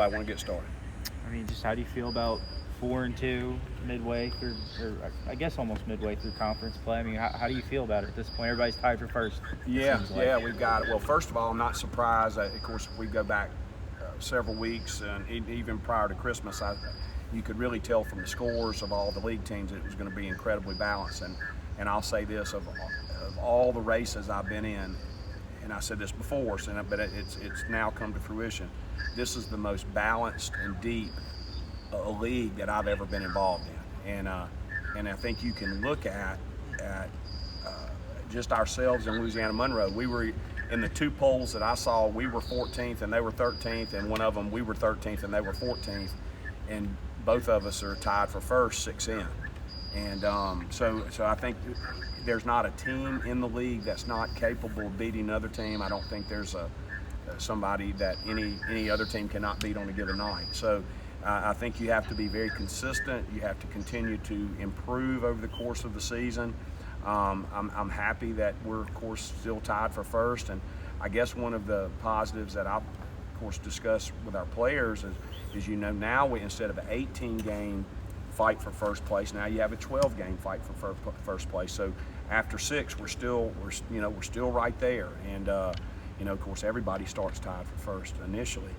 I want to get started. I mean, just how do you feel about 4-2 midway through, or I guess almost midway through conference play? I mean, how do you feel about it at this point? Everybody's tied for first. It seems like. Yeah, we've got it. Well, first of all, I'm not surprised. Of course, if we go back several weeks and even prior to Christmas, you could really tell from the scores of all the league teams that it was going to be incredibly balanced. And I'll say this, of all the races I've been in, and I said this before, but it's now come to fruition. This is the most balanced and deep league that I've ever been involved in, and I think you can look at just ourselves in Louisiana Monroe. We were in the two polls that I saw, we were 14th and they were 13th, and one of them we were 13th and they were 14th, and both of us are tied for first, 6 in. And so I think there's not a team in the league that's not capable of beating another team. I don't think there's somebody that any other team cannot beat on a given night. So I think you have to be very consistent. You have to continue to improve over the course of the season. I'm happy that we're, of course, still tied for first. And I guess one of the positives that I've, of course, discussed with our players is now we, instead of an 18-game fight for first place, now you have a 12-game fight for first place. So after 6, we're still right there. And of course, everybody starts tied for first initially.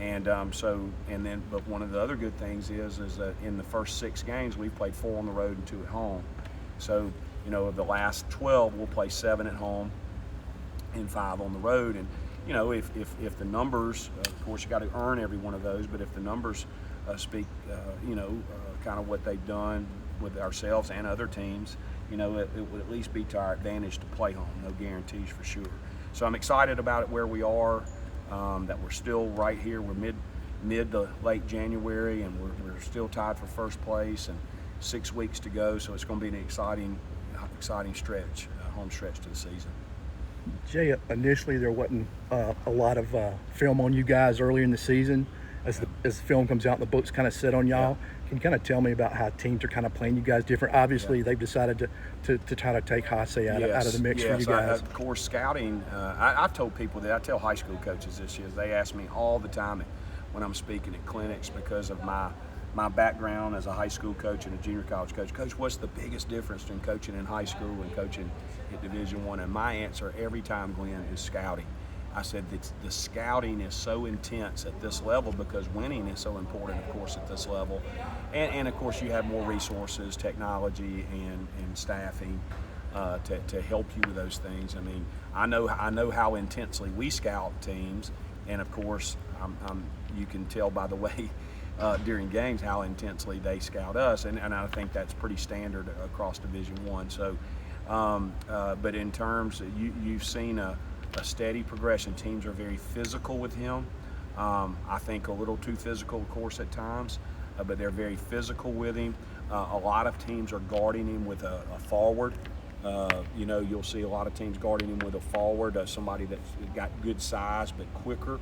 And but one of the other good things is that in the first 6 games, we've played 4 on the road and 2 at home. So, of the last 12, we'll play 7 at home and 5 on the road. And, if the numbers, of course, you got to earn every one of those, but if the numbers speak, kind of what they've done with ourselves and other teams, it would at least be to our advantage to play home. No guarantees for sure. So I'm excited about it where we are, that we're still right here. We're mid to late January, and we're still tied for first place, and 6 weeks to go. So it's going to be an exciting stretch, home stretch to the season. Jay, initially there wasn't a lot of film on you guys earlier in the season. As the film comes out and the books kind of sit on y'all, can you kind of tell me about how teams are kind of playing you guys different? Obviously, they've decided to try to take Hasse out of the mix for you guys. Of course, scouting, I've told people that, I tell high school coaches this year, they ask me all the time when I'm speaking at clinics because of my background as a high school coach and a junior college coach. Coach, what's the biggest difference between coaching in high school and coaching at Division I? And my answer every time, Glenn, is scouting. I said that the scouting is so intense at this level because winning is so important, of course, at this level. And of course, you have more resources, technology, and staffing to help you with those things. I mean, I know how intensely we scout teams, and of course, you can tell by the way during games how intensely they scout us, and I think that's pretty standard across Division I. So, but in terms, you've seen a steady progression. Teams are very physical with him. I think a little too physical, of course, at times, but they're very physical with him. A lot of teams are guarding him with a forward. You'll see a lot of teams guarding him with a forward, somebody that's got good size but quicker.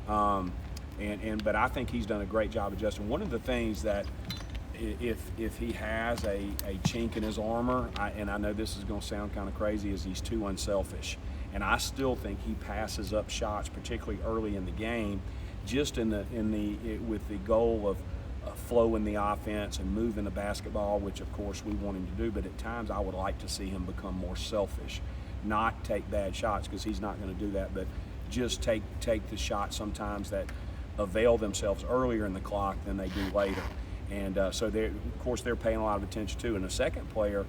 But I think he's done a great job adjusting. One of the things that if he has a chink in his armor, and I know this is going to sound kind of crazy, is he's too unselfish. And I still think he passes up shots, particularly early in the game, just with the goal of flowing the offense and moving the basketball, which of course we want him to do. But at times I would like to see him become more selfish, not take bad shots, because he's not going to do that, but just take the shots sometimes that avail themselves earlier in the clock than they do later. And so of course they're paying a lot of attention too. And the second player,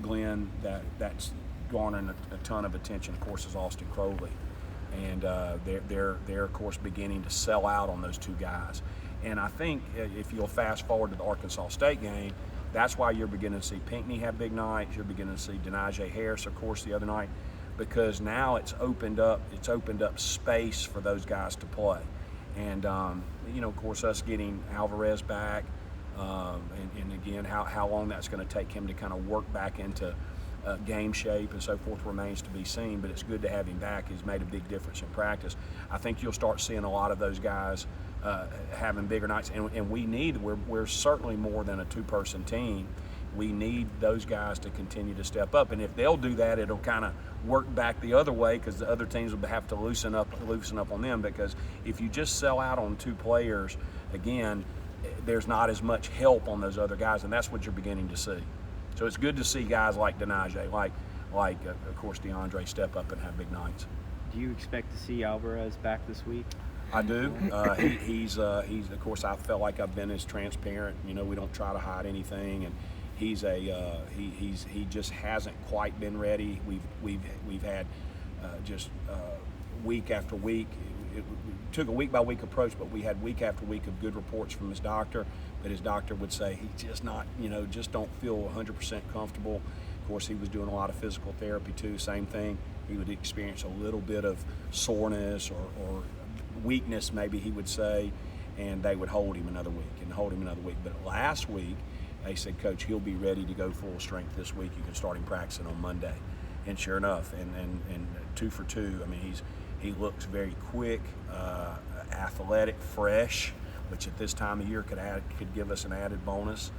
Glenn, that's garnering a ton of attention, of course, is Austin Crowley. And they're of course beginning to sell out on those 2 guys. And I think if you'll fast forward to the Arkansas State game, that's why you're beginning to see Pinckney have big nights. You're beginning to see Denaje Harris, of course, the other night, because now it's opened up space for those guys to play. And of course, us getting Alvarez back, and again, how long that's going to take him to kind of work back into game shape and so forth remains to be seen, but it's good to have him back. He's made a big difference in practice. I think you'll start seeing a lot of those guys having bigger nights, and we're certainly more than a 2-person team. we need those guys to continue to step up. And if they'll do that, it'll kind of work back the other way, because the other teams will have to loosen up on them. Because if you just sell out on 2 players, again, there's not as much help on those other guys, and that's what you're beginning to see. So it's good to see guys like Denaje, like of course DeAndre, step up and have big nights. Do you expect to see Alvarez back this week? I do. He's of course, I felt like I've been as transparent. You know, we don't try to hide anything, and he just hasn't quite been ready. We've had just week after week. It took a week by week approach, but we had week after week of good reports from his doctor. But his doctor would say he's just not, just don't feel 100% comfortable. Of course, he was doing a lot of physical therapy too. Same thing. He would experience a little bit of soreness or weakness, maybe he would say, and they would hold him another week. But last week, they said, Coach, he'll be ready to go full strength this week. You can start him practicing on Monday. And sure enough, and 2 for 2. I mean, he looks very quick, athletic, fresh, which at this time of year could give us an added bonus.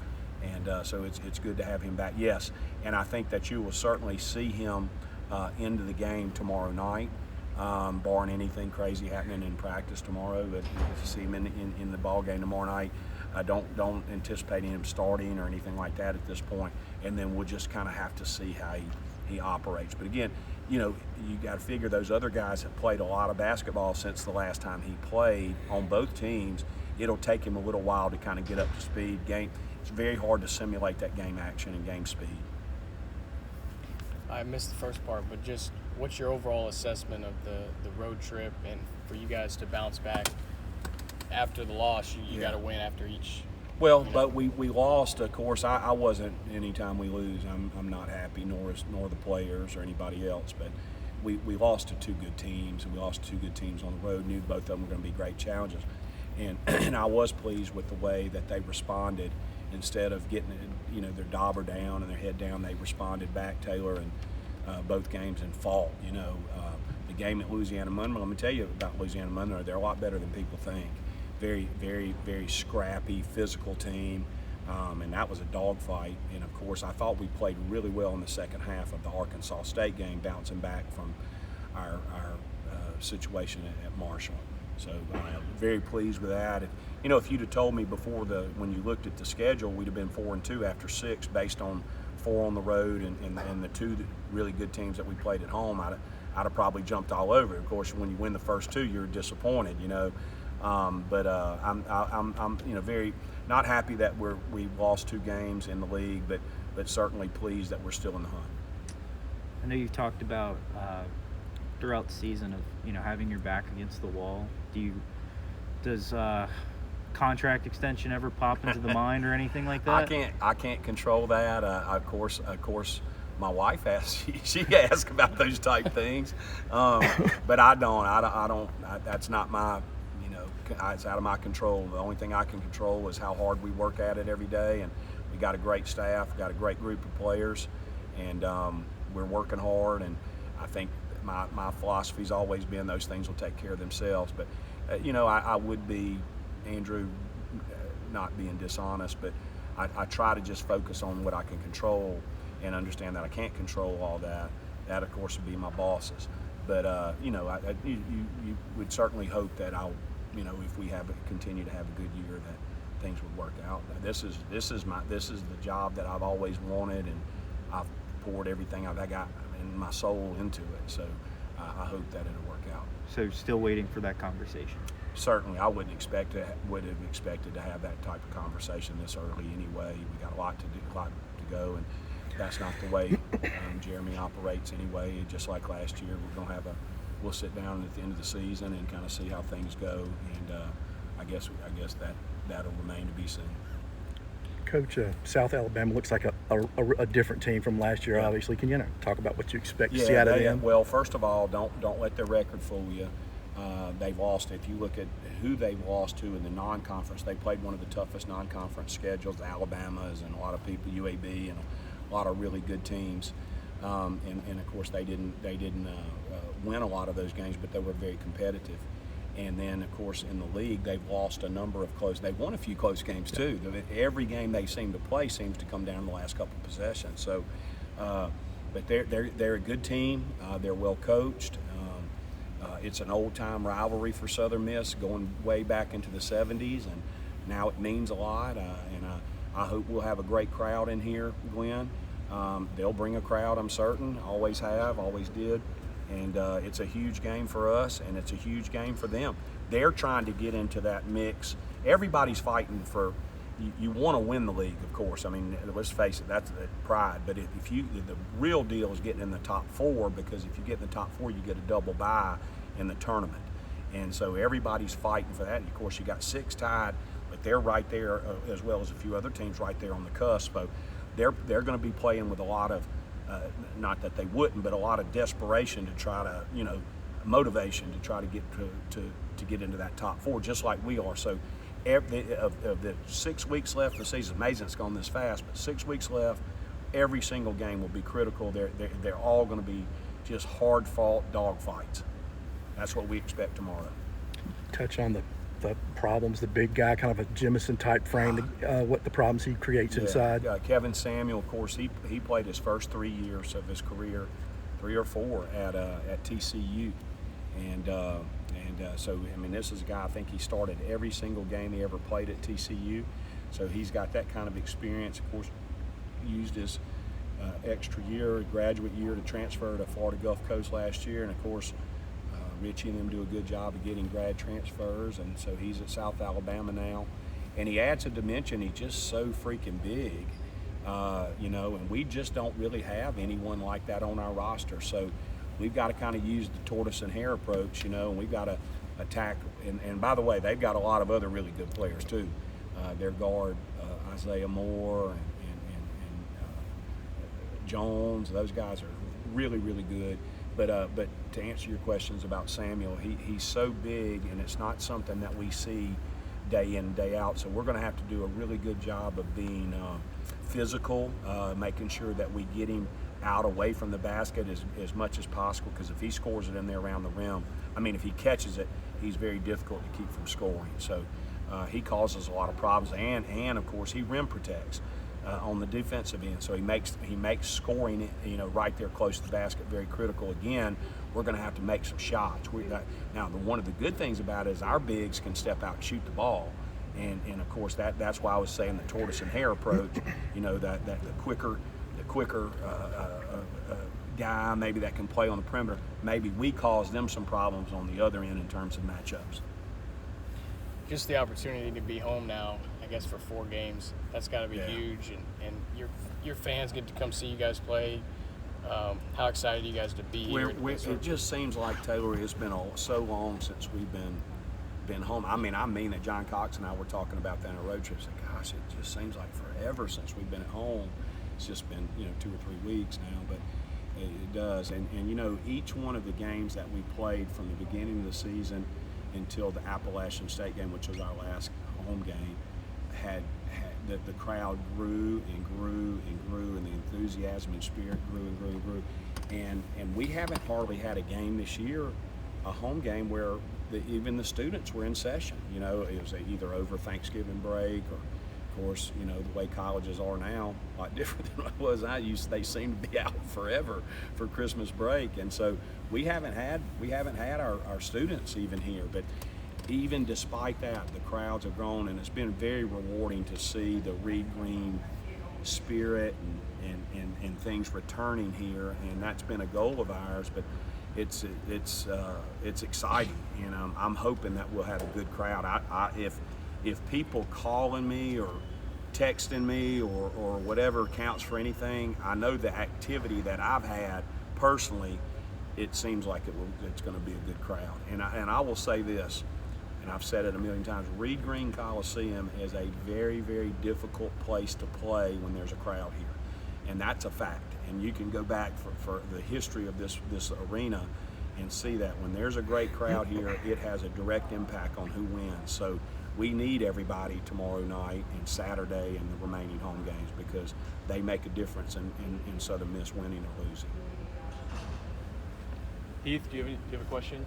And so it's good to have him back. Yes, and I think that you will certainly see him into the game tomorrow night, barring anything crazy happening in practice tomorrow. But if you see him in the ball game tomorrow night, I don't anticipate him starting or anything like that at this point. And then we'll just kind of have to see how he operates. But again, you got to figure those other guys have played a lot of basketball since the last time he played on both teams. It'll take him a little while to kind of get up to speed. It's very hard to simulate that game action and game speed. I missed the first part, but just what's your overall assessment of the road trip, and for you guys to bounce back after the loss? You got to win after each. Well, but we lost. Of course, I wasn't. Anytime we lose, I'm not happy, nor the players or anybody else. But we lost to 2 good teams, and we lost to 2 good teams on the road. Knew both of them were going to be great challenges, and I was pleased with the way that they responded. Instead of getting their dauber down and their head down, they responded back, Taylor, and both games, and fought. The game at Louisiana Monroe, let me tell you about Louisiana Monroe. They're a lot better than people think. Very, very, very scrappy, physical team, and that was a dogfight. And of course, I thought we played really well in the second half of the Arkansas State game, bouncing back from our situation at Marshall. So very pleased with that. If you'd have told me before when you looked at the schedule, we'd have been 4-2 after 6 based on 4 on the road and the 2 really good teams that we played at home, I'd have probably jumped all over it. Of course, when you win the first 2, you're disappointed, But I'm very not happy that we lost 2 games in the league, but certainly pleased that we're still in the hunt. I know you've talked about throughout the season of having your back against the wall. Does contract extension ever pop into the mind or anything like that? I can't control that. Of course, my wife asks. She asks about those type things, but I don't. That's not my. It's out of my control. The only thing I can control is how hard we work at it every day, and we got a great staff, got a great group of players, and we're working hard. And I think my philosophy's always been those things will take care of themselves. But I would be, Andrew, not being dishonest, but I try to just focus on what I can control and understand that I can't control all that. That, of course, would be my bosses. But you would certainly hope that I'll. If we continue to have a good year, that things would work out. This is the job that I've always wanted, and I've poured everything I've got in my soul into it. So I hope that it'll work out. So still waiting for that conversation. Certainly, I would have expected to have that type of conversation this early anyway. We got a lot to do, a lot to go, and that's not the way Jeremy operates anyway. Just like last year, we'll sit down at the end of the season and kind of see how things go, and I guess that'll remain to be seen. Coach, South Alabama looks like a different team from last year. Yeah. Obviously, can you talk about what you expect to see out of them? Well, first of all, don't let their record fool you. They've lost. If you look at who they've lost to in the non-conference, they played one of the toughest non-conference schedules. Alabama's and a lot of people, UAB, and a lot of really good teams. And of course they didn't win a lot of those games, but they were very competitive. And then, of course, in the league, they've lost a number of close. They've won a few close games too. Every game they seem to play seems to come down to the last couple of possessions. So, but they're a good team. They're well coached. It's an old-time rivalry for Southern Miss, going way back into the '70s, and now it means a lot. And I hope we'll have a great crowd in here, Glenn. They'll bring a crowd, I'm certain. Always have, always did. And it's a huge game for us, and it's a huge game for them. They're trying to get into that mix. Everybody's fighting for. You want to win the league, of course. I mean, let's face it, that's the pride. But the real deal is getting in the top 4, because if you get in the top 4, you get a double bye in the tournament. And so everybody's fighting for that. And of course, you got 6 tied, but they're right there, as well as a few other teams right there on the cusp. So they're going to be playing with a lot of, not that they wouldn't, but a lot of desperation to try to, motivation to try to get to get into that top 4, just like we are. So of the 6 weeks left of the season, amazing it's gone this fast, but 6 weeks left, every single game will be critical. They're all going to be just hard-fought dog fights. That's what we expect tomorrow. Touch on the problems, the big guy, kind of a Jemison type frame, what the problems he creates inside. Kevin Samuel, of course, he played his first 3 years of his career, 3 or 4 at TCU, and so I mean, this is a guy, I think he started every single game he ever played at TCU, so he's got that kind of experience. Of course, used his extra year, graduate year, to transfer to Florida Gulf Coast last year, and of course, Richie and them do a good job of getting grad transfers, and so he's at South Alabama now. And he adds a dimension. He's just so freaking big, and we just don't really have anyone like that on our roster. So we've got to kind of use the tortoise and hare approach, and we've got to attack. And by the way, they've got a lot of other really good players too. Their guard, Isaiah Moore and Jones, those guys are really, really good. But to answer your questions about Samuel, he's so big, and it's not something that we see day in, day out. So we're going to have to do a really good job of being physical, making sure that we get him out away from the basket as much as possible, because if he scores it in there around the rim, I mean, if he catches it, he's very difficult to keep from scoring. So he causes a lot of problems, and of course, he rim protects on the defensive end, so he makes scoring, right there close to the basket very critical. Again, we're going to have to make some shots. Now, one of the good things about it is our bigs can step out and shoot the ball, and of course that's why I was saying the tortoise and hare approach. That the quicker guy maybe that can play on the perimeter, maybe we cause them some problems on the other end in terms of matchups. Just the opportunity to be home now, I guess, for 4 games, that's got to be huge, and your fans get to come see you guys play. How excited are you guys to be here? It just seems like, Taylor, it's been so long since we've been home. I mean that John Cox and I were talking about that on a road trip. It's like, gosh, it just seems like forever since we've been at home. It's just been 2 or 3 weeks now, but it does. And each one of the games that we played from the beginning of the season until the Appalachian State game, which was our last home game, had the crowd grew and grew and grew, and the enthusiasm and spirit grew and grew and grew. And we haven't hardly had a game this year, a home game, where even the students were in session. It was either over Thanksgiving break, or of course, the way colleges are now, a lot different than what it was. They seem to be out forever for Christmas break, and so we haven't had our students even here. But even despite that, the crowds have grown, and it's been very rewarding to see the Reed Green spirit and things returning here, and that's been a goal of ours. But it's exciting, and I'm hoping that we'll have a good crowd. If people calling me or texting me or whatever counts for anything, I know the activity that I've had personally, it seems like it's going to be a good crowd. And I will say this, and I've said it a million times, Reed Green Coliseum is a very, very difficult place to play when there's a crowd here. And that's a fact. And you can go back for the history of this arena and see that when there's a great crowd here, it has a direct impact on who wins. So we need everybody tomorrow night and Saturday and the remaining home games, because they make a difference in Southern Miss winning or losing. Heath, do you have a question?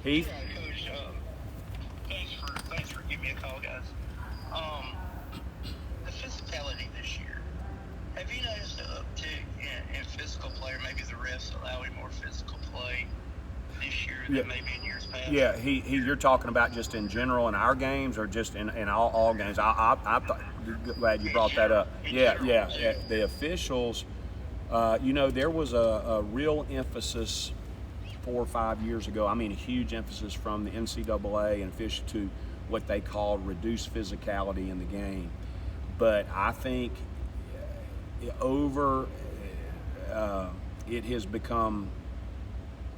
Heath? Yeah, Coach. Thanks for giving me a call, guys. The physicality this year. Have you noticed an uptick in physical play, or maybe the refs allowing more physical play this year than maybe in years past? Yeah, you're talking about just in general in our games, or just in all games? I thought, glad you brought that up. Yeah. The officials, there was a real emphasis 4 or 5 years ago. I mean, a huge emphasis from the NCAA and officials to what they called reduced physicality in the game. But I think it has become,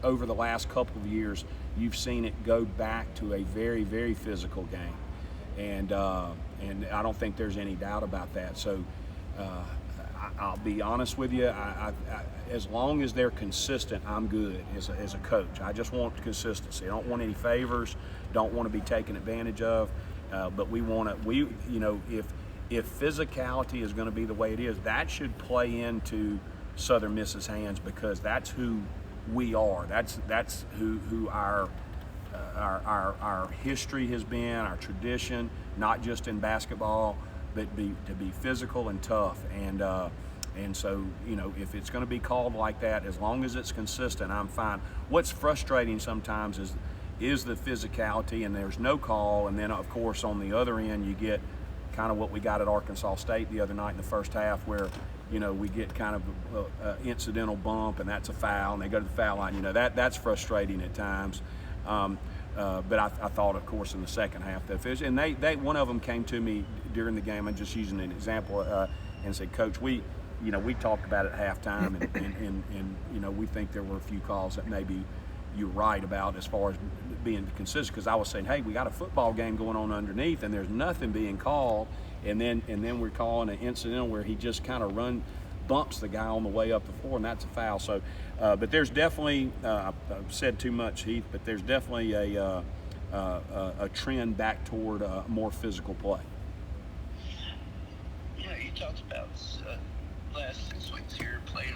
over the last couple of years, you've seen it go back to a very, very physical game, and I don't think there's any doubt about that. So I'll be honest with you. I as long as they're consistent, I'm good as a coach. I just want consistency. I don't want any favors. Don't want to be taken advantage of. But if physicality is going to be the way it is, that should play into Southern Miss's hands, because that's who we are. That's who our history has been, our tradition, not just in basketball, but to be physical and tough. And so, if it's going to be called like that, as long as it's consistent, I'm fine. What's frustrating sometimes is the physicality, and there's no call, and then of course on the other end you get kind of what we got at Arkansas State the other night in the first half, where we get kind of an incidental bump, and that's a foul, and they go to the foul line. That's frustrating at times. But I thought, of course, in the second half, the officials, and they one of them came to me during the game. I'm just using an example, and said, "Coach, we talked about it at halftime, and we think there were a few calls that maybe you're right about as far as being consistent." Because I was saying, hey, we got a football game going on underneath, and there's nothing being called, and then we're calling an incidental where he just kind of bumps the guy on the way up the floor, and that's a foul. So, but there's definitely, I've said too much, Heath, but there's definitely a trend back toward more physical play. You talked about last 6 weeks here playing